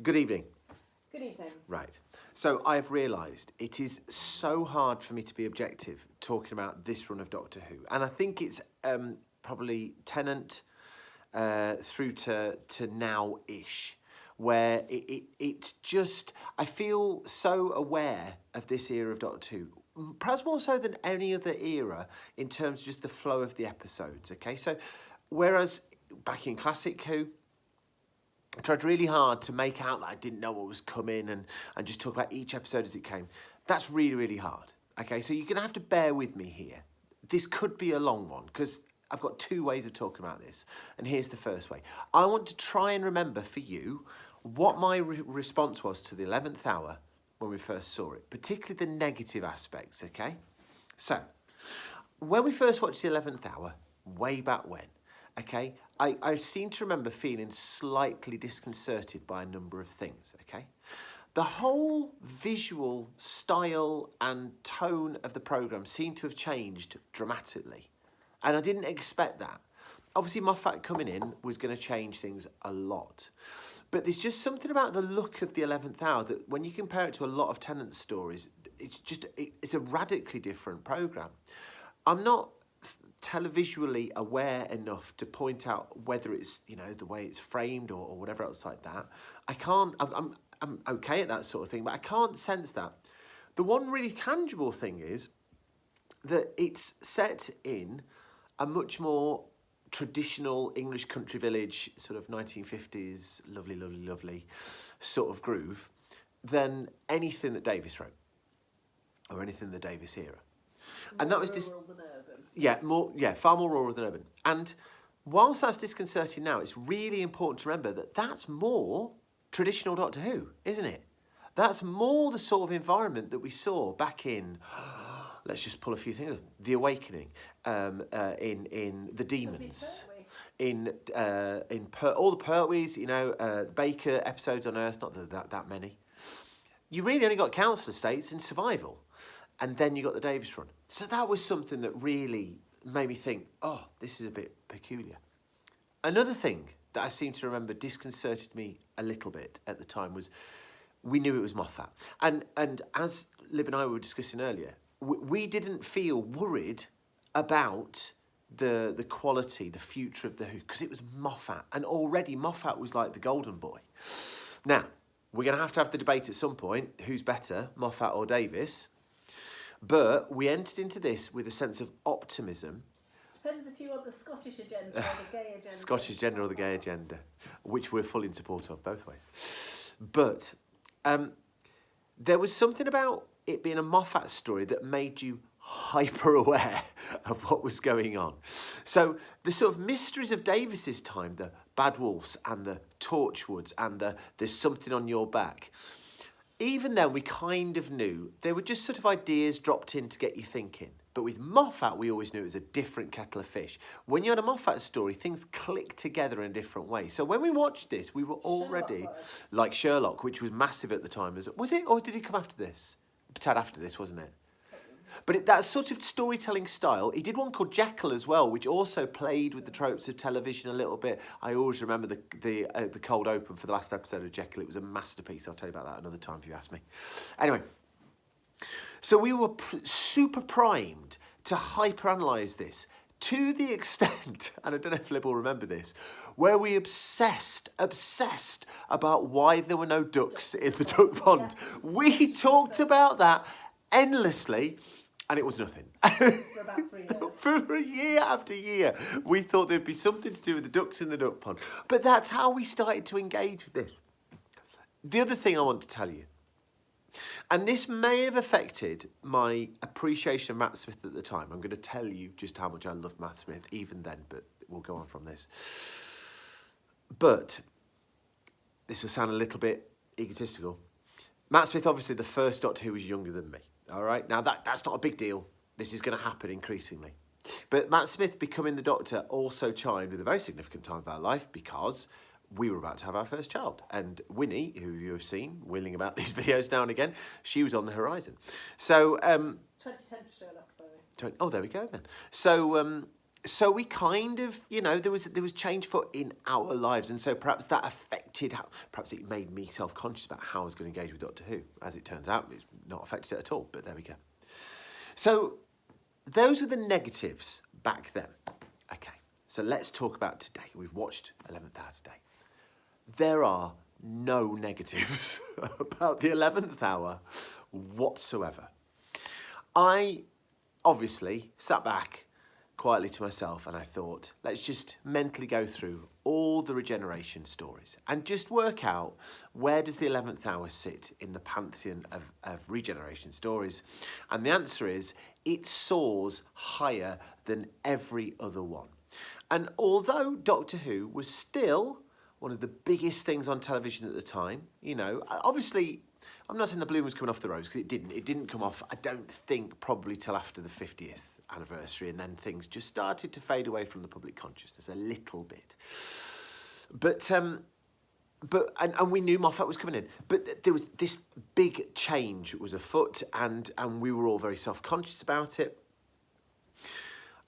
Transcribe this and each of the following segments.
Good evening. Good evening. Right. So I've realised it is so hard for me to be objective talking about this run of Doctor Who. And I think it's probably Tennant through to now-ish, where it's just, I feel so aware of this era of Doctor Who, perhaps more so than any other era in terms of just the flow of the episodes, okay? So whereas back in Classic Who, I tried really hard to make out that I didn't know what was coming and just talk about each episode as it came. That's really, really hard. Okay, so you're going to have to bear with me here. This could be a long one because I've got two ways of talking about this. And here's the first way. I want to try and remember for you what my response was to the 11th hour when we first saw it, particularly the negative aspects, okay? So, when we first watched the 11th hour, way back when, okay, I seem to remember feeling slightly disconcerted by a number of things, okay? The whole visual style and tone of the programme seemed to have changed dramatically. And I didn't expect that. Obviously, Moffat coming in was going to change things a lot. But there's just something about the look of the 11th hour that when you compare it to a lot of Tennant's stories, it's a radically different programme. I'm not televisually aware enough to point out whether it's, you know, the way it's framed or whatever else like that. I'm okay at that sort of thing, but I can't sense that. The one really tangible thing is that it's set in a much more traditional English country village, sort of 1950s, lovely, lovely, lovely sort of groove than anything that Davis wrote or anything in the Davis era. And that was just far more rural than urban. And whilst that's disconcerting now, it's really important to remember that that's more traditional Doctor Who, isn't it? That's more the sort of environment that we saw back in, let's just pull a few things, The Awakening, in The Demons, in all the Pertwees, you know, Baker episodes on Earth, not that many. You really only got council estates in Survival. And then you got the Davis run. So that was something that really made me think, oh, this is a bit peculiar. Another thing that I seem to remember disconcerted me a little bit at the time was we knew it was Moffat. And as Lib and I were discussing earlier, we didn't feel worried about the quality, the future of the Who, because it was Moffat. And already Moffat was like the golden boy. Now, we're going to have the debate at some point, who's better, Moffat or Davis? But we entered into this with a sense of optimism. Depends if you want the Scottish agenda or the gay agenda. Scottish agenda or the gay agenda, which we're fully in support of both ways. But there was something about it being a Moffat story that made you hyper aware of what was going on. So the sort of mysteries of Davis's time, the Bad Wolves and the Torchwoods and the There's Something on Your Back, even then we kind of knew they were just sort of ideas dropped in to get you thinking. But with Moffat, we always knew it was a different kettle of fish. When you had a Moffat story, things clicked together in a different way. So when we watched this, we were already like Sherlock, which was massive at the time. Was it? Or did it come after this? A tad after this, wasn't it? But that sort of storytelling style, he did one called Jekyll as well, which also played with the tropes of television a little bit. I always remember the cold open for the last episode of Jekyll. It was a masterpiece. I'll tell you about that another time if you ask me. Anyway, so we were super primed to hyper-analyse this to the extent, and I don't know if Lib will remember this, where we obsessed about why there were no ducks in the duck pond. We talked about that endlessly. And it was nothing. For about 3 years. For a year after year, we thought there'd be something to do with the ducks in the duck pond. But that's how we started to engage with this. The other thing I want to tell you, and this may have affected my appreciation of Matt Smith at the time. I'm going to tell you just how much I loved Matt Smith even then, but we'll go on from this. But this will sound a little bit egotistical. Matt Smith, obviously, the first Doctor Who was younger than me. All right, now that's not a big deal. This is going to happen increasingly. But Matt Smith becoming the Doctor also chimed with a very significant time of our life because we were about to have our first child. And Winnie, who you have seen wheeling about these videos now and again, she was on the horizon. So 2010 for Sherlock, by the way. Oh, there we go then. So so we kind of, there was change foot in our lives, and so perhaps that affected perhaps it made me self-conscious about how I was going to engage with Doctor Who. As it turns out, it's not affected it at all, but there we go. So those were the negatives back then. Okay, so let's talk about today. We've watched 11th Hour today. There are no negatives about the 11th Hour whatsoever. I obviously sat back quietly to myself and I thought, let's just mentally go through all the regeneration stories and just work out, where does the 11th Hour sit in the pantheon of regeneration stories? And the answer is, it soars higher than every other one. And although Doctor Who was still one of the biggest things on television at the time, obviously, I'm not saying the bloom was coming off the rose, because it didn't. It didn't come off, I don't think, probably till after the 50th anniversary, and then things just started to fade away from the public consciousness a little bit. But we knew Moffat was coming in. But there was this big change was afoot, and we were all very self-conscious about it.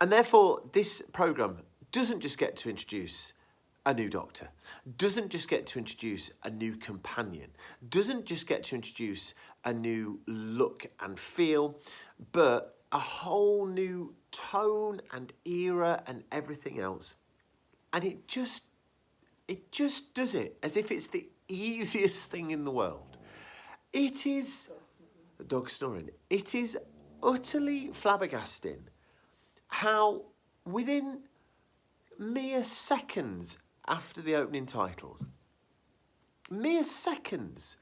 And therefore, this programme doesn't just get to introduce a new Doctor, doesn't just get to introduce a new companion, doesn't just get to introduce a new look and feel, but a whole new tone and era and everything else. And it just does it as if it's the easiest thing in the world. It is, the dog snoring, it is utterly flabbergasting how within mere seconds after the opening titles, mere seconds,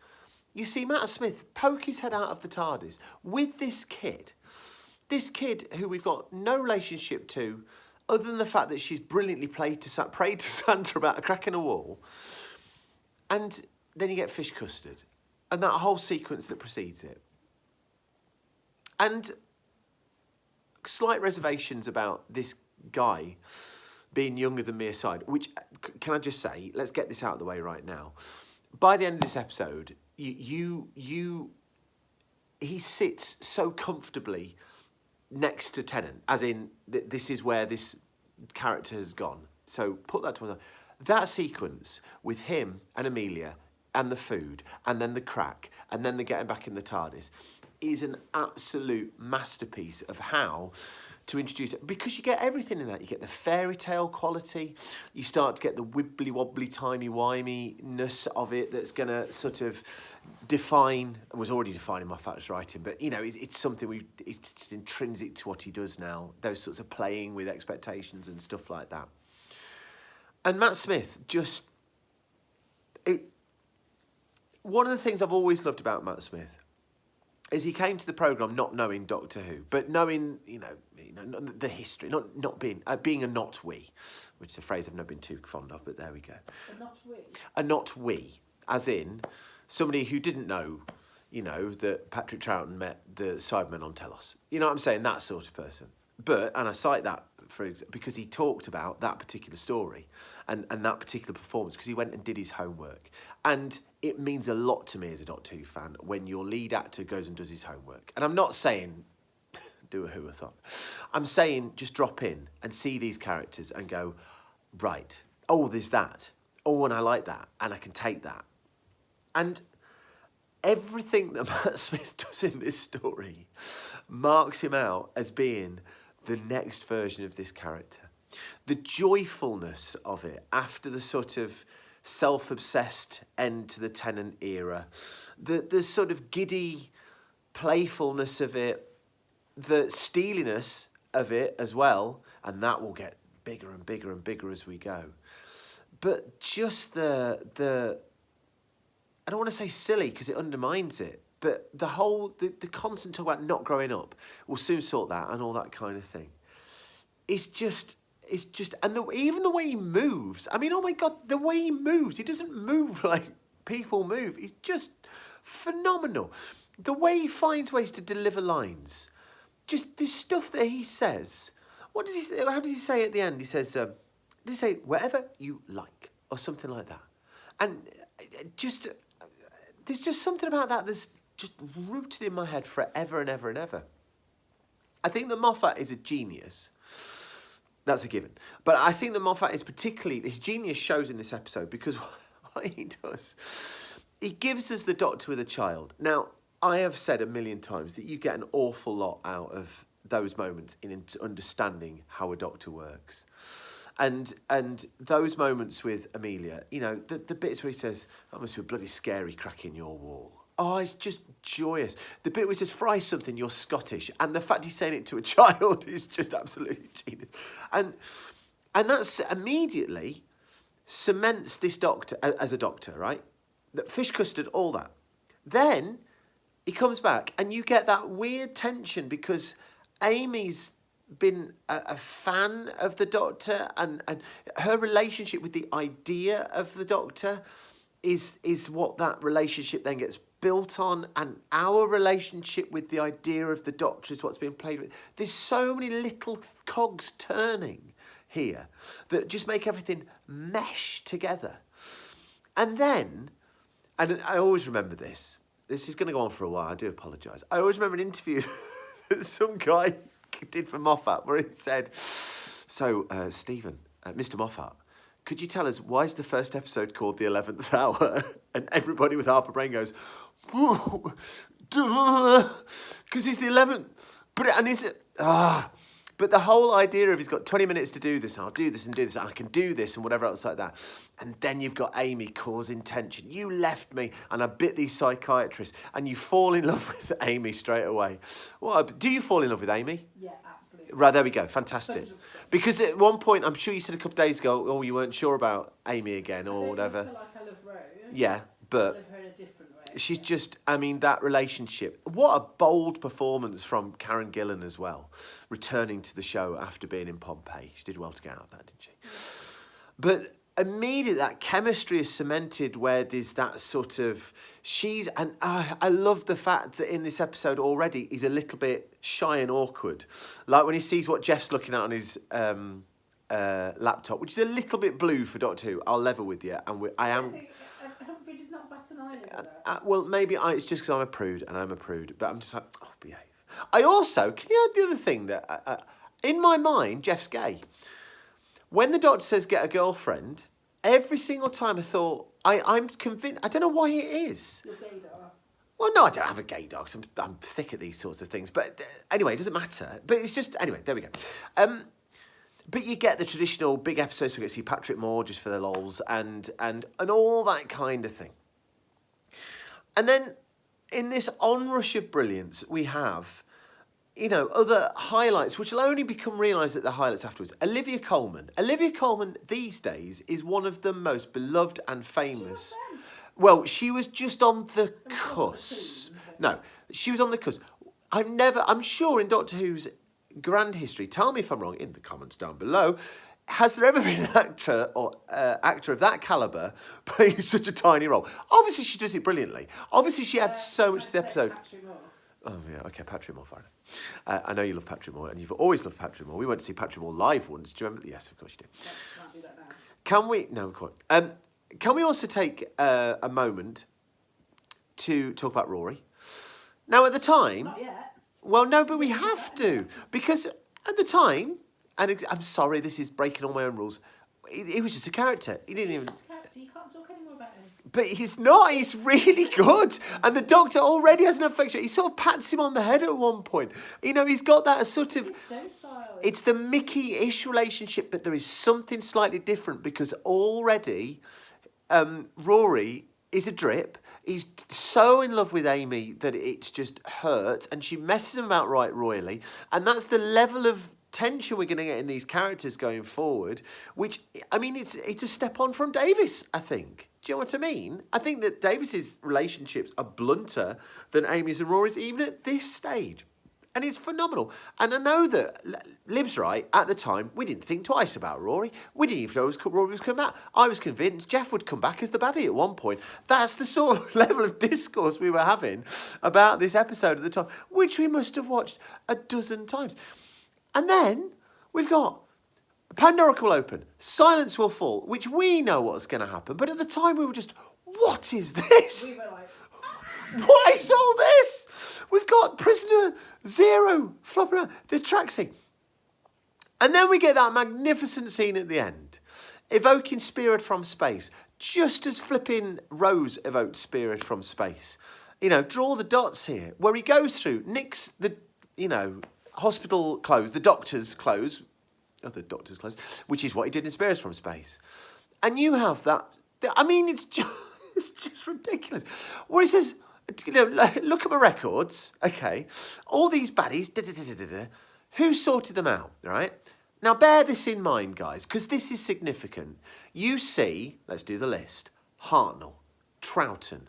you see Matt Smith poke his head out of the TARDIS with this kid who we've got no relationship to, other than the fact that she's brilliantly prayed to Santa about a crack in a wall. And then you get fish custard and that whole sequence that precedes it. And slight reservations about this guy being younger than me aside, which, can I just say, let's get this out of the way right now. By the end of this episode, he sits so comfortably next to Tennant, as in, this is where this character has gone. So put that to one side. That sequence with him and Amelia and the food and then the crack and then the getting back in the TARDIS is an absolute masterpiece of how to introduce it, because you get everything in that. You get the fairy tale quality, you start to get the wibbly wobbly timey wimey-ness of it that's going to sort of define, was already defining Moffat's writing, but it's something it's just intrinsic to what he does now, those sorts of playing with expectations and stuff like that. And Matt Smith one of the things I've always loved about Matt Smith is he came to the programme not knowing Doctor Who, but knowing, the history, not being a not we, which is a phrase I've never been too fond of, but there we go. A not we? A not we, as in somebody who didn't know, that Patrick Troughton met the Cybermen on Telos. You know what I'm saying? That sort of person. And I cite that because he talked about that particular story and that particular performance, because he went and did his homework. And it means a lot to me as a Doctor Who fan when your lead actor goes and does his homework. And I'm not saying do a Whoathon. I'm saying just drop in and see these characters and go, right, oh, there's that. Oh, and I like that. And I can take that. And everything that Matt Smith does in this story marks him out as being the next version of this character. The joyfulness of it after the sort of self-obsessed end to the Tennant era, the sort of giddy playfulness of it, the steeliness of it as well, and that will get bigger and bigger and bigger as we go. But just the I don't want to say silly because it undermines it, but the constant talk about not growing up, we'll soon sort that and all that kind of thing. It's just, and even the way he moves, I mean, oh my God, the way he moves, he doesn't move like people move. He's just phenomenal. The way he finds ways to deliver lines, just this stuff that he says. What does he say? How does he say at the end? He says, does he say, whatever you like, or something like that? And just, there's just something about that that's just rooted in my head forever and ever and ever. I think that Moffat is a genius That's a given. But I think that Moffat is particularly, his genius shows in this episode because what he does, he gives us the Doctor with a child. Now, I have said a million times that you get an awful lot out of those moments in understanding how a Doctor works. And those moments with Amelia, you know, the bits where he says, that must be a bloody scary crack in your wall. Oh, it's just joyous. The bit where he says, fry something, you're Scottish. And the fact he's saying it to a child is just absolutely genius. And that's immediately cements this Doctor as a Doctor, right? Fish custard, all that. Then he comes back and you get that weird tension because Amy's been a fan of the Doctor and her relationship with the idea of the Doctor is what that relationship then gets built on, and our relationship with the idea of the Doctor is what's being played with. There's so many little cogs turning here that just make everything mesh together. And then, and I always remember this is going to go on for a while, I do apologise. I always remember an interview that some guy did for Moffat where he said, so, Stephen, Mr. Moffat, could you tell us why is the first episode called The 11th Hour? And everybody with half a brain goes, because it's the 11th. But the whole idea of he's got 20 minutes to do this, and I'll do this and do this, and I can do this and whatever else like that. And then you've got Amy causing tension. You left me and I bit these psychiatrists, and you fall in love with Amy straight away. Well, do you fall in love with Amy? Yeah, absolutely. Right, there we go. Fantastic. 100%. Because at one point, I'm sure you said a couple of days ago, oh, you weren't sure about Amy again or whatever. I feel like I love Rose. Yeah, I but love her in a different way. she's just, I mean, that relationship. What a bold performance from Karen Gillan as well, returning to the show after being in Pompeii. She did well to get out of that, didn't she? But immediately that chemistry is cemented where there's that sort of, I love the fact that in this episode already he's a little bit shy and awkward. Like when he sees what Jeff's looking at on his laptop, which is a little bit blue for Doctor Who, I'll level with you. And I am... Humphrey did not bat an eyelid at that. Well, maybe it's just because I'm a prude, and I'm a prude. But I'm just like, oh, behave. I also, can you add the other thing that, in my mind, Jeff's gay. When the Doctor says get a girlfriend, every single time I thought, I'm convinced, I don't know why it is. Your gaydar. Well, no, I don't have a gaydar because I'm thick at these sorts of things. But anyway, it doesn't matter. But it's just, anyway, there we go. But you get the traditional big episodes, so we get to see Patrick Moore just for the lols and all that kind of thing. And then in this onrush of brilliance, we have, you know, other highlights, which will only become realised that they're highlights afterwards. Olivia Colman. Olivia Colman these days is one of the most beloved and famous. Well, she was just on the cusp. No, she was on the cusp. I'm sure in Doctor Who's grand history, tell me if I'm wrong in the comments down below, has there ever been an actor of that calibre playing such a tiny role? Obviously she does it brilliantly. Obviously she had so much to the episode. Oh yeah, okay, Patrick Moore, fine. I know you love Patrick Moore, and you've always loved Patrick Moore. We went to see Patrick Moore live once, do you remember? Yes, of course you did. Can't do that now. Can we, no, of course. Can we also take a moment to talk about Rory? Now at the time... Not yet. Well, no, but we have to. Because at the time, and I'm sorry, this is breaking all my own rules, he was just a character. He didn't even... He's just a character. You can't talk anymore about him. But he's not. He's really good. And the Doctor already has an affection. He sort of pats him on the head at one point. You know, he's got that sort of... He's docile. It's the Mickey-ish relationship, but there is something slightly different because already Rory is a drip. He's so in love with Amy that it's just hurts, and she messes him about right royally. And that's the level of tension we're going to get in these characters going forward, which, I mean, it's a step on from Davis, I think. Do you know what I mean? I think that Davis's relationships are blunter than Amy's and Rory's, even at this stage. And it's phenomenal. And I know that Lib's right. At the time, we didn't think twice about Rory. We didn't even know Rory was coming back. I was convinced Jeff would come back as the baddie at one point. That's the sort of level of discourse we were having about this episode at the time, which we must have watched a dozen times. And then we've got Pandora will open, Silence will fall, which we know what's going to happen. But at the time, we were just, what is this? We were like... What is all this? We've got Prisoner Zero flopping around, the track scene. And then we get that magnificent scene at the end, evoking Spirit from space, just as flipping Rose evoked Spirit from space. You know, draw the dots here, where he goes through, nicks the, hospital clothes, the doctor's clothes, which is what he did in Spirit from Space. And you have that, I mean, it's just ridiculous. Where he says, look at my records, okay, all these baddies, who sorted them out, right? Now, bear this in mind, guys, because this is significant. You see, let's do the list, Hartnell, Troughton,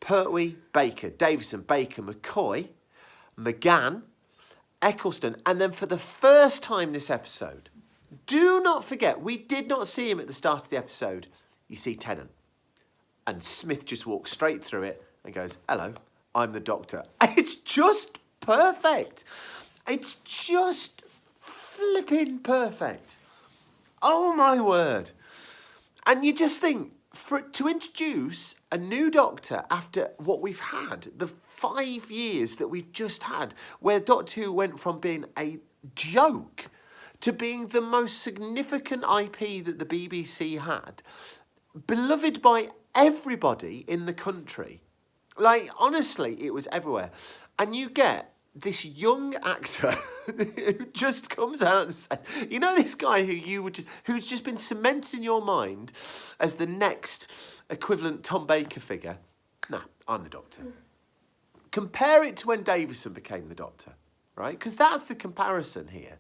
Pertwee, Baker, Davison, Baker, McCoy, McGann, Eccleston, and then for the first time this episode, do not forget, we did not see him at the start of the episode, you see Tennant. And Smith just walks straight through it and goes, hello, I'm the Doctor. It's just perfect. It's just flipping perfect. Oh, my word. And you just think, to introduce a new Doctor after what we've had, the 5 years that we've just had, where Doctor Who went from being a joke to being the most significant IP that the BBC had, beloved by everybody in the country. Like, honestly, it was everywhere. And you get this young actor who just comes out and says, you know, this guy who's just been cemented in your mind as the next equivalent Tom Baker figure. Nah, I'm the Doctor. Compare it to when Davison became the Doctor, right? Because that's the comparison here.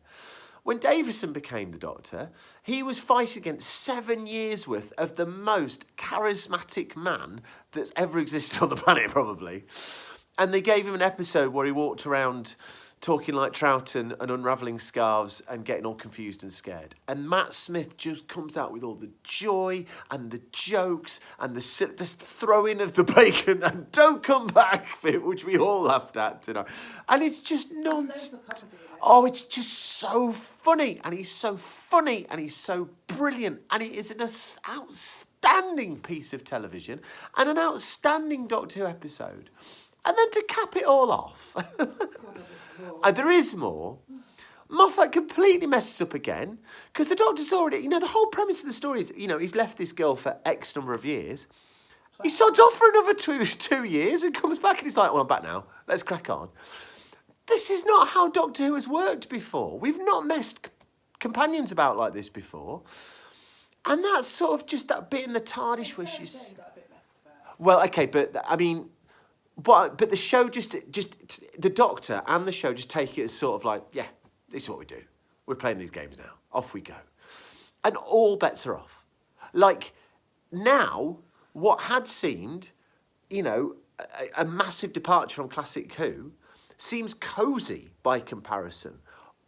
When Davison became the Doctor, he was fighting against 7 years' worth of the most charismatic man that's ever existed on the planet, probably. And they gave him an episode where he walked around talking like Troughton and unravelling scarves and getting all confused and scared. And Matt Smith just comes out with all the joy and the jokes and the throwing of the bacon and don't come back bit, which we all laughed at tonight. And it's just nonsense. Oh, it's just so funny. And he's so funny and he's so brilliant. And it is an outstanding piece of television and an outstanding Doctor Who episode. And then to cap it all off, there is more. Moffat completely messes up again because the Doctor's already, the whole premise of the story is, he's left this girl for X number of years. He sods off for another two years and comes back and he's like, well, I'm back now. Let's crack on. This is not how Doctor Who has worked before. We've not messed companions about like this before. And that's sort of just that bit in the TARDIS where she's... Well, okay, but I mean... But the show just the Doctor and the show just take it as sort of like, yeah, this is what we do. We're playing these games now. Off we go. And all bets are off. Like, now, what had seemed, a massive departure from classic Who seems cosy by comparison.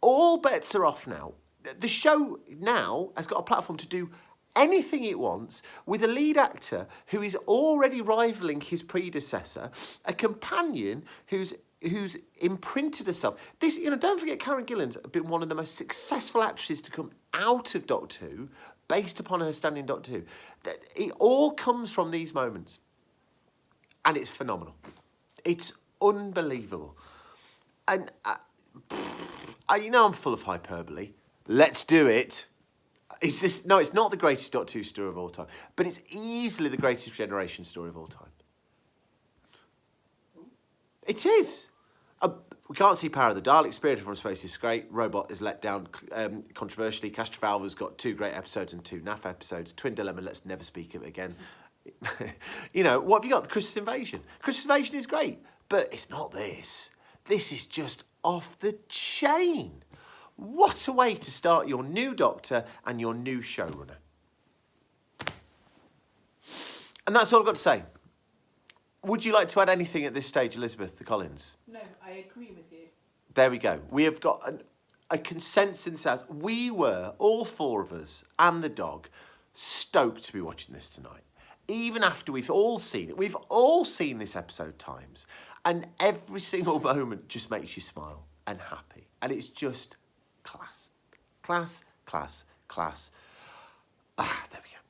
All bets are off now. The show now has got a platform to do anything it wants, with a lead actor who is already rivaling his predecessor, a companion who's imprinted herself. This, don't forget, Karen Gillan's been one of the most successful actresses to come out of Doctor Who, based upon her standing Doctor Who. It all comes from these moments, and it's phenomenal. It's unbelievable, and I'm full of hyperbole. Let's do it. It's not the greatest Doctor Who story of all time, but it's easily the greatest generation story of all time. It is. We can't see Power of the Dalek. Spirit from Space is great. Robot is let down controversially. Castrovalva's got 2 great episodes and 2 naff episodes. Twin Dilemma, let's never speak of it again. What have you got? The Christmas Invasion. Christmas Invasion is great, but it's not this. This is just off the chain. What a way to start your new Doctor and your new showrunner. And that's all I've got to say. Would you like to add anything at this stage, Elizabeth Collins? No, I agree with you. There we go. We have got a consensus as we were, all 4 of us, and the dog, stoked to be watching this tonight. Even after we've all seen it. We've all seen this episode times. And every single moment just makes you smile and happy. And it's just... class. Class, class, class. There we go.